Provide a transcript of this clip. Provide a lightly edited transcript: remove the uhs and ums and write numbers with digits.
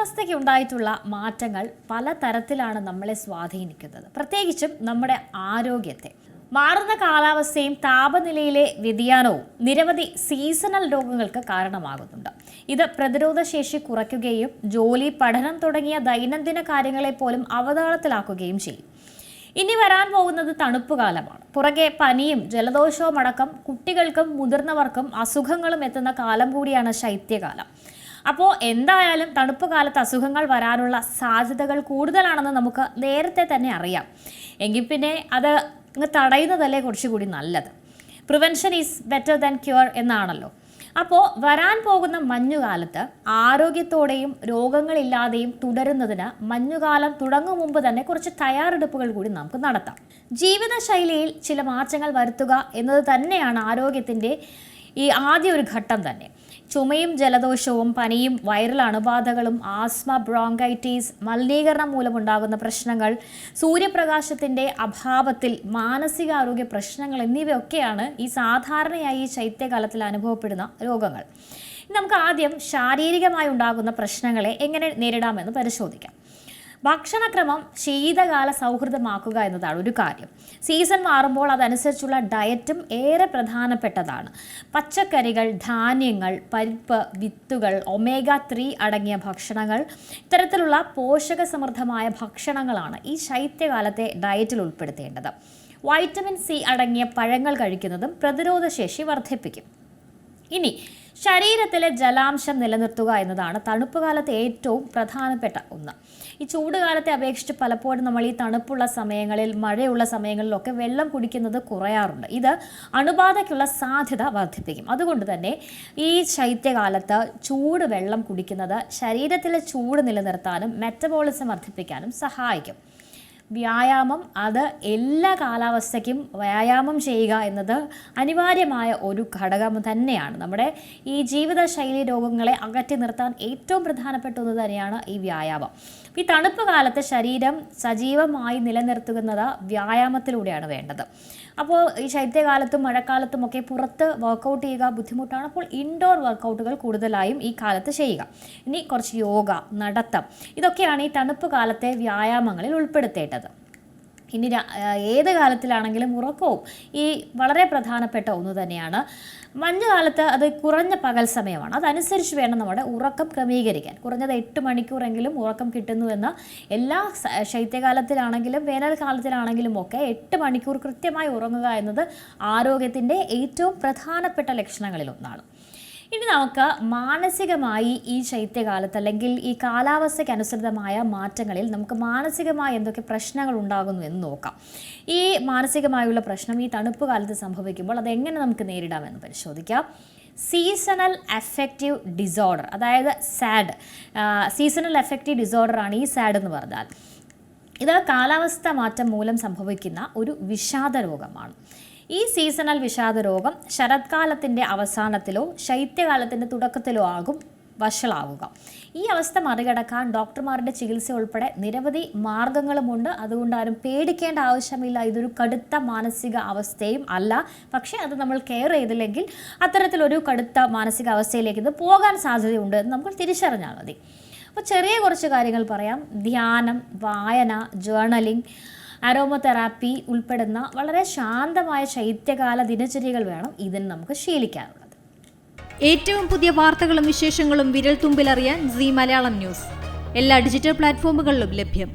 കാലാവസ്ഥയ്ക്ക് ഉണ്ടായിട്ടുള്ള മാറ്റങ്ങൾ പല തരത്തിലാണ് നമ്മളെ സ്വാധീനിക്കുന്നത്, പ്രത്യേകിച്ചും നമ്മുടെ ആരോഗ്യത്തെ. മാറുന്ന കാലാവസ്ഥയും താപനിലയിലെ വ്യതിയാനവും നിരവധി സീസണൽ രോഗങ്ങൾക്ക് കാരണമാകുന്നുണ്ട്. ഇത് പ്രതിരോധശേഷി കുറയ്ക്കുകയും ജോലി, പഠനം തുടങ്ങിയ ദൈനംദിന കാര്യങ്ങളെ പോലും അവതാളത്തിലാക്കുകയും ചെയ്യും. ഇനി വരാൻ പോകുന്നത് തണുപ്പ് കാലമാണ്. പുറകെ പനിയും ജലദോഷവും അടക്കം കുട്ടികൾക്കും മുതിർന്നവർക്കും അസുഖങ്ങളും എത്തുന്ന കാലം കൂടിയാണ് ശൈത്യകാലം. അപ്പോൾ എന്തായാലും തണുപ്പ് കാലത്ത് അസുഖങ്ങൾ വരാനുള്ള സാധ്യതകൾ കൂടുതലാണെന്ന് നമുക്ക് നേരത്തെ തന്നെ അറിയാം. എങ്കിൽ പിന്നെ അത് തടയുന്നതല്ലേ കുറച്ചുകൂടി നല്ലത്. Prevention is better than cure എന്നാണല്ലോ. അപ്പോൾ വരാൻ പോകുന്ന മഞ്ഞുകാലത്ത് ആരോഗ്യത്തോടെയും രോഗങ്ങളില്ലാതെയും തുടരുന്നതിന് മഞ്ഞുകാലം തുടങ്ങും മുമ്പ് തന്നെ കുറച്ച് തയ്യാറെടുപ്പുകൾ കൂടി നമുക്ക് നടത്താം. ജീവിതശൈലിയിൽ ചില മാറ്റങ്ങൾ വരുത്തുക എന്നത് തന്നെയാണ് ആരോഗ്യത്തിൻ്റെ ഈ ആദ്യ ഒരു ഘട്ടം തന്നെ. ചുമയും ജലദോഷവും പനിയും വൈറൽ അണുബാധകളും ആസ്മ, ബ്രോങ്കൈറ്റിസ്, മലിനീകരണം മൂലമുണ്ടാകുന്ന പ്രശ്നങ്ങൾ, സൂര്യപ്രകാശത്തിൻ്റെ അഭാവത്തിൽ മാനസികാരോഗ്യ പ്രശ്നങ്ങൾ എന്നിവയൊക്കെയാണ് ഈ സാധാരണയായി ശൈത്യകാലത്തിൽ അനുഭവപ്പെടുന്ന രോഗങ്ങൾ. നമുക്ക് ആദ്യം ശാരീരികമായി ഉണ്ടാകുന്ന പ്രശ്നങ്ങളെ എങ്ങനെ നേരിടാമെന്ന് പരിശോധിക്കാം. ഭക്ഷണക്രമം ശീതകാല സൗഹൃദമാക്കുക എന്നതാണ് ഒരു കാര്യം. സീസൺ മാറുമ്പോൾ അതനുസരിച്ചുള്ള ഡയറ്റും ഏറെ പ്രധാനപ്പെട്ടതാണ്. പച്ചക്കറികൾ, ധാന്യങ്ങൾ, പരിപ്പ്, വിത്തുകൾ, omega-3 അടങ്ങിയ ഭക്ഷണങ്ങൾ, ഇത്തരത്തിലുള്ള പോഷകസമൃദ്ധമായ ഭക്ഷണങ്ങളാണ് ഈ ശൈത്യകാലത്തെ ഡയറ്റിൽ ഉൾപ്പെടുത്തേണ്ടത്. വൈറ്റമിൻ സി അടങ്ങിയ പഴങ്ങൾ കഴിക്കുന്നതും പ്രതിരോധശേഷി വർദ്ധിപ്പിക്കും. ഇനി ശരീരത്തിലെ ജലാംശം നിലനിർത്തുക എന്നതാണ് തണുപ്പ് കാലത്ത് ഏറ്റവും പ്രധാനപ്പെട്ട ഒന്ന്. ഈ ചൂടുകാലത്തെ അപേക്ഷിച്ച് പലപ്പോഴും നമ്മൾ ഈ തണുപ്പുള്ള സമയങ്ങളിൽ, മഴയുള്ള സമയങ്ങളിലൊക്കെ വെള്ളം കുടിക്കുന്നത് കുറയാറുണ്ട്. ഇത് അണുബാധയ്ക്കുള്ള സാധ്യത വർദ്ധിപ്പിക്കും. അതുകൊണ്ട് തന്നെ ഈ ശൈത്യകാലത്ത് ചൂട് വെള്ളം കുടിക്കുന്നത് ശരീരത്തിലെ ചൂട് നിലനിർത്താനും മെറ്റബോളിസം വർദ്ധിപ്പിക്കാനും സഹായിക്കും. വ്യായാമം, അത് എല്ലാ കാലാവസ്ഥയ്ക്കും വ്യായാമം ചെയ്യുക എന്നത് അനിവാര്യമായ ഒരു ഘടകം തന്നെയാണ്. നമ്മുടെ ഈ ജീവിതശൈലി രോഗങ്ങളെ അകറ്റി നിർത്താൻ ഏറ്റവും പ്രധാനപ്പെട്ട ഒന്ന് തന്നെയാണ് ഈ വ്യായാമം. ഈ തണുപ്പ് കാലത്ത് ശരീരം സജീവമായി നിലനിർത്തുന്നത് വ്യായാമത്തിലൂടെയാണ് വേണ്ടത്. അപ്പോൾ ഈ ശൈത്യകാലത്തും മഴക്കാലത്തും ഒക്കെ പുറത്ത് വർക്കൗട്ട് ചെയ്യുക ബുദ്ധിമുട്ടാണ്. അപ്പോൾ ഇൻഡോർ വർക്കൗട്ടുകൾ കൂടുതലായും ഈ കാലത്ത് ചെയ്യുക. ഇനി കുറച്ച് യോഗ, നടത്തം, ഇതൊക്കെയാണ് ഈ തണുപ്പ് കാലത്തെ വ്യായാമങ്ങളിൽ ഉൾപ്പെടുത്തേണ്ടത്. ഇനി ഏത് കാലത്തിലാണെങ്കിലും ഉറക്കവും ഈ വളരെ പ്രധാനപ്പെട്ട ഒന്ന് തന്നെയാണ്. മഞ്ഞുകാലത്ത് അത് കുറഞ്ഞ പകൽ സമയമാണ്. അതനുസരിച്ച് വേണം നമ്മുടെ ഉറക്കം ക്രമീകരിക്കാൻ. കുറഞ്ഞത് 8 മണിക്കൂറെങ്കിലും ഉറക്കം കിട്ടുന്നുവെന്ന് എല്ലാ ശൈത്യകാലത്തിലാണെങ്കിലും വേനൽക്കാലത്തിലാണെങ്കിലും ഒക്കെ 8 മണിക്കൂർ കൃത്യമായി ഉറങ്ങുക എന്നത് ആരോഗ്യത്തിൻ്റെ ഏറ്റവും പ്രധാനപ്പെട്ട ലക്ഷണങ്ങളിലൊന്നാണ്. ഇനി നമുക്ക് മാനസികമായി ഈ ശൈത്യകാലത്ത് അല്ലെങ്കിൽ ഈ കാലാവസ്ഥയ്ക്ക് അനുസൃതമായ മാറ്റങ്ങളിൽ നമുക്ക് മാനസികമായി എന്തൊക്കെ പ്രശ്നങ്ങൾ ഉണ്ടാകുന്നു എന്ന് നോക്കാം. ഈ മാനസികമായുള്ള പ്രശ്നം ഈ തണുപ്പ് കാലത്ത് സംഭവിക്കുമ്പോൾ അതെങ്ങനെ നമുക്ക് നേരിടാമെന്ന് പരിശോധിക്കാം. സീസണൽ അഫക്റ്റീവ് ഡിസോർഡർ, അതായത് സാഡ്. സീസണൽ അഫക്റ്റീവ് ഡിസോർഡറാണ് ഈ സാഡ് എന്ന് പറഞ്ഞാൽ. ഇത് കാലാവസ്ഥ മാറ്റം മൂലം സംഭവിക്കുന്ന ഒരു വിഷാദ രോഗമാണ്. ഈ സീസണൽ വിഷാദ രോഗം ശരത്കാലത്തിൻ്റെ അവസാനത്തിലോ ശൈത്യകാലത്തിൻ്റെ തുടക്കത്തിലോ ആകും വഷളാവുക. ഈ അവസ്ഥ മറികടക്കാൻ ഡോക്ടർമാരുടെ ചികിത്സ ഉൾപ്പെടെ നിരവധി മാർഗങ്ങളുമുണ്ട്. അതുകൊണ്ട് ആരും പേടിക്കേണ്ട ആവശ്യമില്ല. ഇതൊരു കടുത്ത മാനസിക അവസ്ഥയും അല്ല. പക്ഷേ അത് നമ്മൾ കെയർ ചെയ്തില്ലെങ്കിൽ അത്തരത്തിലൊരു കടുത്ത മാനസിക അവസ്ഥയിലേക്ക് ഇത് പോകാൻ സാധ്യതയുണ്ട് എന്ന് നമുക്ക് തിരിച്ചറിഞ്ഞാൽ മതി. അപ്പോൾ ചെറിയ കുറച്ച് കാര്യങ്ങൾ പറയാം. ധ്യാനം, വായന, ജേർണലിംഗ്, അരോമതെറാപ്പി ഉൾപ്പെടുന്ന വളരെ ശാന്തമായ ശൈത്യകാല ദിനചര്യകൾ വേണം ഇതിന് നമുക്ക് ശീലിക്കാനുള്ളത്. ഏറ്റവും പുതിയ വാർത്തകളും വിശേഷങ്ങളും വിരൽ തുമ്പിലറിയാൻ സീ മലയാളം ന്യൂസ് എല്ലാ ഡിജിറ്റൽ പ്ലാറ്റ്ഫോമുകളിലും ലഭ്യം.